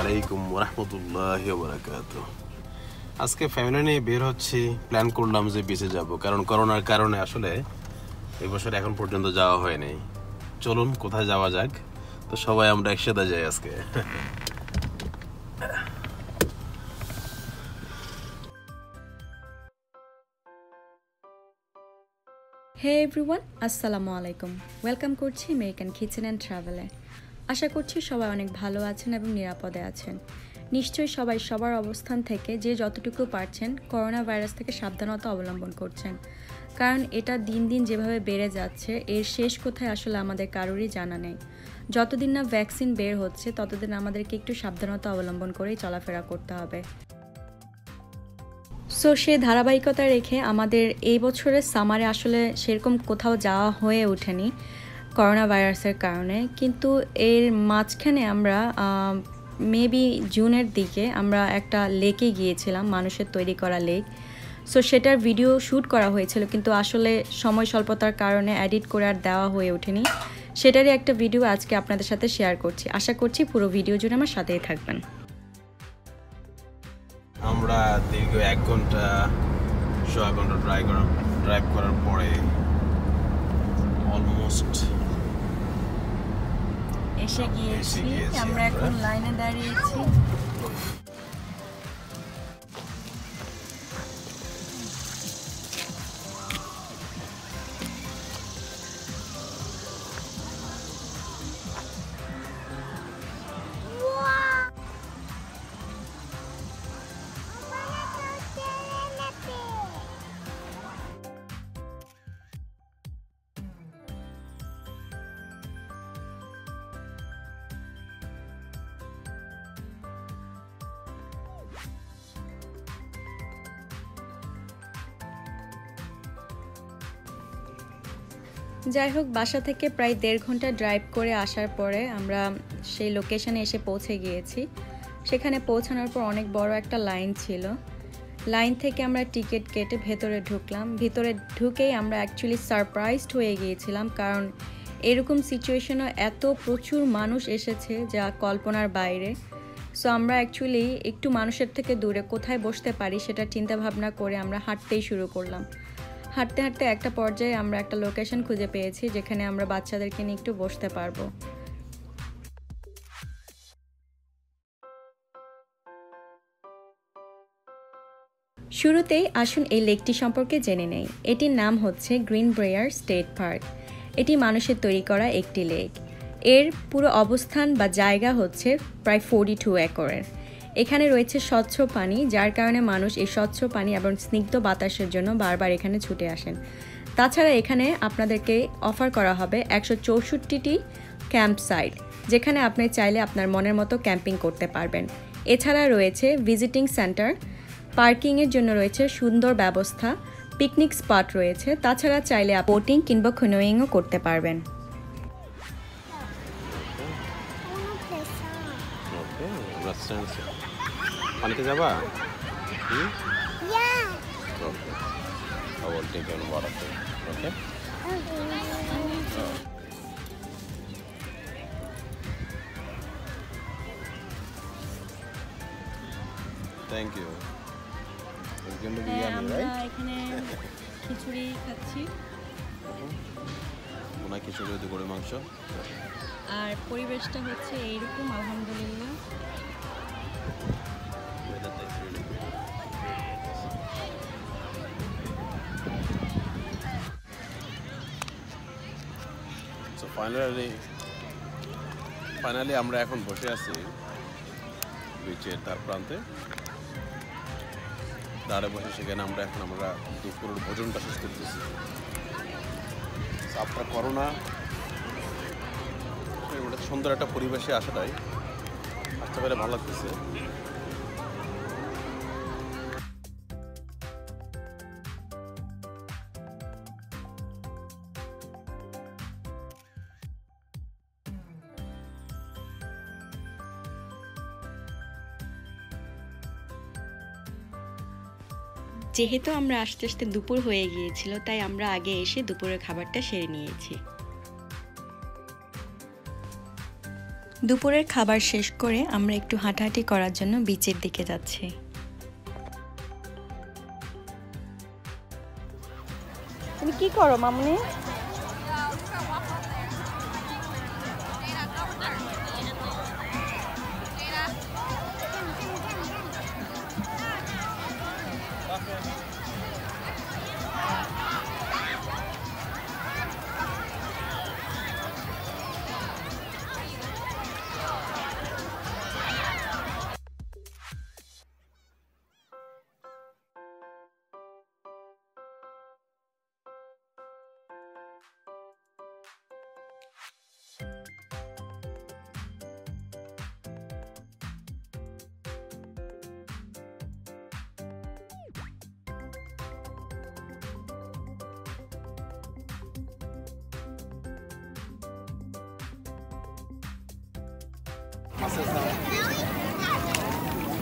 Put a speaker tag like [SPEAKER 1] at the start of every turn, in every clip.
[SPEAKER 1] আলাইকুম ওয়া রাহমাতুল্লাহি ওয়া বারাকাতুহু। আজকে ফ্যামিলি নিয়ে বের হচ্ছি, প্ল্যান করলাম যে বিচে যাব, কারণ করোনার কারণে আসলে এই বছর এখন পর্যন্ত যাওয়া হয়নি। চলুন কোথায় যাওয়া যাক, তো সবাই আমরা একসাথে যাই আজকে।
[SPEAKER 2] হে এভরিওয়ান, আসসালামু আলাইকুম। ওয়েলকাম করছি আমেরিকান কিচেন অ্যান্ড ট্রাভেলে। আশা করছি সবাই অনেক ভালো আছেন এবং নিরাপদে আছেন। নিশ্চয়ই সবাই সবার অবস্থান থেকে যে যতটুকু পারছেন করোনা ভাইরাস থেকে সাবধানতা অবলম্বন করছেন, কারণ এটা দিন দিন যেভাবে বেড়ে যাচ্ছে এর শেষ কোথায় আসলে আমাদের কারোরই জানা নেই। যতদিন না ভ্যাকসিন বের হচ্ছে ততদিন আমাদেরকে একটু সাবধানতা অবলম্বন করেই চলাফেরা করতে হবে। সো সেই ধারাবাহিকতা রেখে আমাদের এই বছরের সামারে আসলে সেরকম কোথাও যাওয়া হয়ে ওঠেনি করোনা ভাইরাসের কারণে, কিন্তু এর মাঝখানে আমরা মেবি জুনের দিকে আমরা একটা লেকে গিয়েছিলাম, মানুষের তৈরি করা লেক। সো সেটার ভিডিও শ্যুট করা হয়েছিল, কিন্তু আসলে সময় স্বল্পতার কারণে এডিট করে আর দেওয়া হয়ে ওঠেনি। সেটারই একটা ভিডিও আজকে আপনাদের সাথে শেয়ার করছি। আশা করছি পুরো ভিডিও জুড়ে আমার সাথেই থাকবেন।
[SPEAKER 1] আমরা দীর্ঘ 1 ঘন্টা সোয়া ঘন্টা ড্রাইভ করার পরে অলমোস্ট
[SPEAKER 2] এসে গিয়েছি। আমরা এখন লাইনে দাঁড়িয়েছি। যাই হোক, বাসা থেকে প্রায় 1.5 ঘন্টা ড্রাইভ করে আসার পরে আমরা সেই লোকেশনে এসে পৌঁছে গিয়েছি। সেখানে পৌঁছানোর পর অনেক বড় একটা লাইন ছিল। লাইন থেকে আমরা টিকিট কেটে ভেতরে ঢুকলাম। ভিতরে ঢুকেই আমরা অ্যাকচুয়ালি সারপ্রাইজড হয়ে গিয়েছিলাম, কারণ এরকম সিচুয়েশনে এত প্রচুর মানুষ এসেছে যা কল্পনার বাইরে। সো আমরা অ্যাকচুয়ালি একটু মানুষের থেকে দূরে কোথায় বসতে পারি সেটা চিন্তা ভাবনা করে আমরা হাঁটতেই শুরু করলাম। হাঁটতে হাঁটতে একটা পর্যায়ে আমরা একটা লোকেশন খুঁজে পেয়েছি যেখানে আমরা বাচ্চাদেরকে নিয়ে একটু বসতে পারবো। শুরুতেই আসুন এই লেকটি সম্পর্কে জেনে নেই। এটির নাম হচ্ছে গ্রিন ব্রেয়ার স্টেট পার্ক। এটি মানুষের তৈরি করা একটি লেক। এর পুরো অবস্থান বা জায়গা হচ্ছে প্রায় 42 একরের। এখানে রয়েছে স্বচ্ছ পানি, যার কারণে মানুষ এই স্বচ্ছ পানি এবং স্নিগ্ধ বাতাসের জন্য বারবার এখানে ছুটে আসেন। তাছাড়া এখানে আপনাদেরকে অফার করা হবে 164টি ক্যাম্প সাইট, যেখানে আপনি চাইলে আপনার মনের মতো ক্যাম্পিং করতে পারবেন। এছাড়া রয়েছে ভিজিটিং সেন্টার, পার্কিংয়ের জন্য রয়েছে সুন্দর ব্যবস্থা, পিকনিক স্পট রয়েছে। তাছাড়া চাইলে বোটিং কিংবা ক্যানোয়িংও করতে পারবেন।
[SPEAKER 1] পানিতে যাবা? ওকে, I will take you on water. Okay? Thank you. It's going to be yummy,
[SPEAKER 2] আমরা
[SPEAKER 1] right?
[SPEAKER 2] এখানে খিচুড়ি খাচ্ছি
[SPEAKER 1] মনে হয় খিচুড়ি দিয়ে গরুর মাংস।
[SPEAKER 2] আর পরিবেশটা হচ্ছে এইরকম, আলহামদুলিল্লাহ। ফাইনালি আমরা এখন বসে আছি বিচের ধার প্রান্তে দাঁড়ে বসে। সেখানে আমরা দুপুরের ভোজনটা শেষ করতেছি। আপনার করোনা সুন্দর একটা পরিবেশে আসাটাই আসতে পেরে ভালো লাগতেছে। যেহেতু আমরা আস্তে আস্তে দুপুর হয়ে গিয়েছিল, তাই আমরা আগে এসে দুপুরের খাবারটা সেরে নিয়েছি। দুপুরের খাবার শেষ করে আমরা একটু হাঁটাহাঁটি করার জন্য বিচের দিকে যাচ্ছি। তুমি কি করো মামুনি?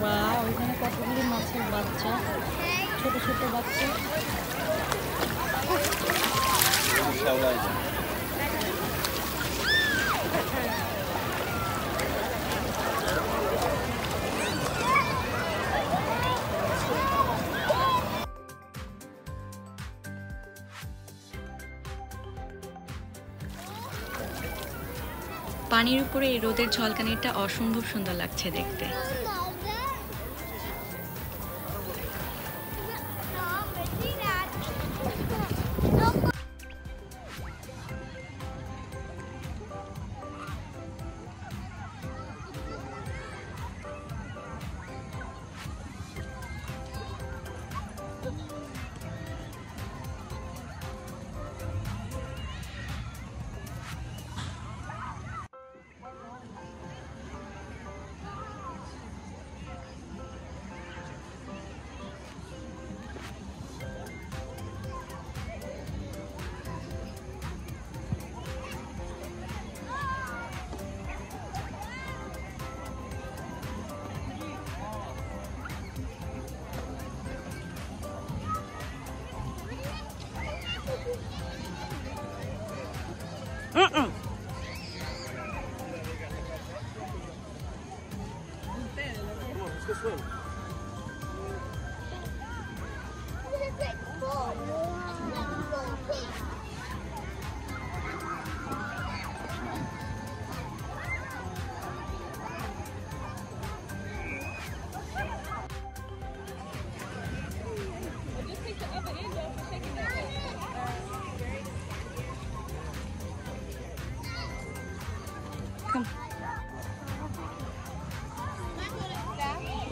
[SPEAKER 2] ওয়াও, এখানে কতগুলি মাছের বাচ্চা, ছোট ছোট বাচ্চা। পানির উপরে এই রোদের ঝলকানিটা অসম্ভব সুন্দর লাগছে দেখতে।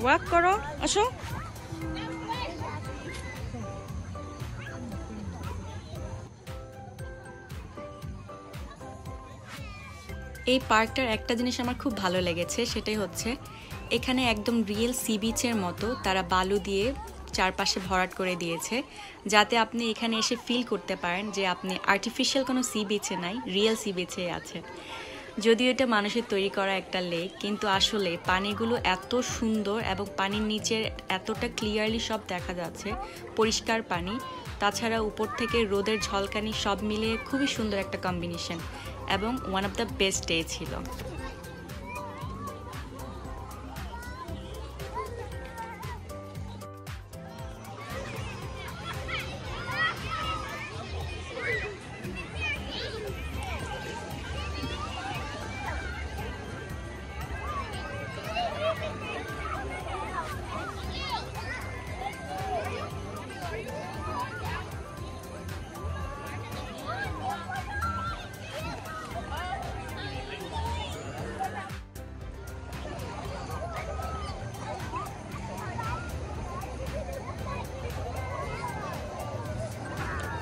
[SPEAKER 2] ওয়াক করো, আসো। এই পার্কটার একটা জিনিস আমার খুব ভালো লেগেছে, সেটাই হচ্ছে এখানে একদম রিয়েল সি বিচের মতো তারা বালু দিয়ে চারপাশে ভরাট করে দিয়েছে, যাতে আপনি এখানে এসে ফিল করতে পারেন যে আপনি আর্টিফিশিয়াল কোনো সি বিচে নাই, রিয়েল সি বিচে আছে। যদিও এটা মানুষের তৈরি করা একটা লেক, কিন্তু আসলে পানিগুলো এত সুন্দর এবং পানির নিচে এতটা ক্লিয়ারলি সব দেখা যাচ্ছে, পরিষ্কার পানি, তাছাড়া উপর থেকে রোদের ঝলকানি, সব মিলিয়ে খুবই সুন্দর একটা কম্বিনেশন এবং one of the best day ছিল।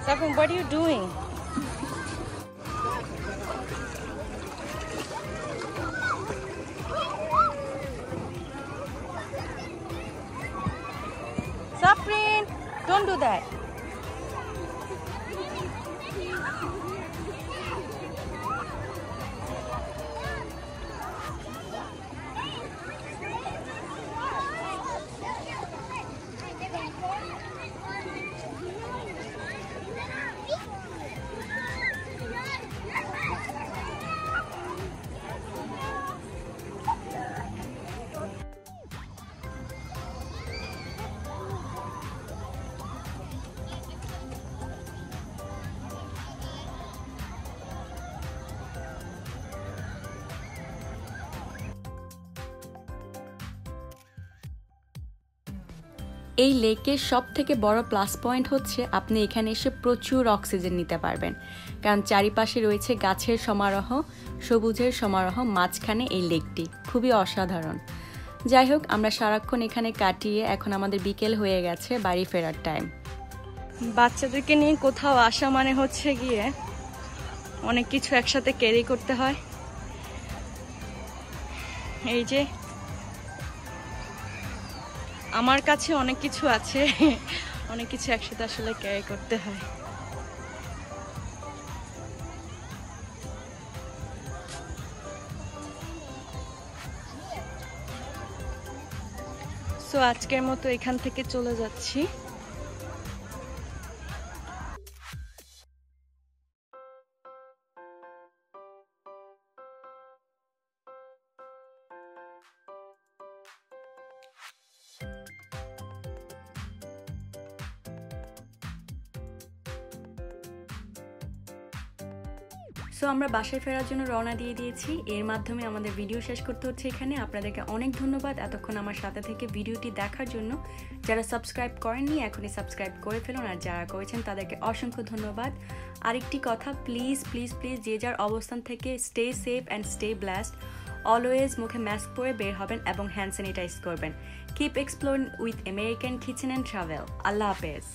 [SPEAKER 2] Safin, what are you doing? Safin, don't do that. এই লেকের সব থেকে বড় প্লাস পয়েন্ট হচ্ছে আপনি এখানে এসে প্রচুর অক্সিজেন নিতে পারবেন, কারণ চারিপাশে রয়েছে গাছের সমারোহ, সবুজের সমারোহ, মাঝখানে এই লেকটি খুবই অসাধারণ। যাই হোক, আমরা সারাক্ষণ এখানে কাটিয়ে এখন আমাদের বিকেল হয়ে গেছে, বাড়ি ফেরার টাইম। বাচ্চাদেরকে নিয়ে কোথাও আসা মানে হচ্ছে গিয়ে অনেক কিছু একসাথে ক্যারি করতে হয়। এই যে আমার কাছে অনেক কিছু আছে, অনেক কিছু একসাথে আসলে ক্যারি করতে হয়। সো আজকের মতো এখান থেকে চলে যাচ্ছি। সো আমরা বাসায় ফেরার জন্য রওনা দিয়ে দিয়েছি। এর মাধ্যমে আমাদের ভিডিও শেষ করতে হচ্ছে এখানে। আপনাদেরকে অনেক ধন্যবাদ এতক্ষণ আমার সাথে থেকে ভিডিওটি দেখার জন্য। যারা সাবস্ক্রাইব করেননি এখনই সাবস্ক্রাইব করে ফেলুন, আর যারা করেছেন তাদেরকে অসংখ্য ধন্যবাদ। আরেকটি কথা, প্লিজ প্লিজ প্লিজ যে যার অবস্থান থেকে stay safe and stay blessed. Always মুখে মাস্ক পরে বের হবেন এবং হ্যান্ড স্যানিটাইজ করবেন। Keep exploring with American kitchen and travel. আল্লাহ হাফেজ।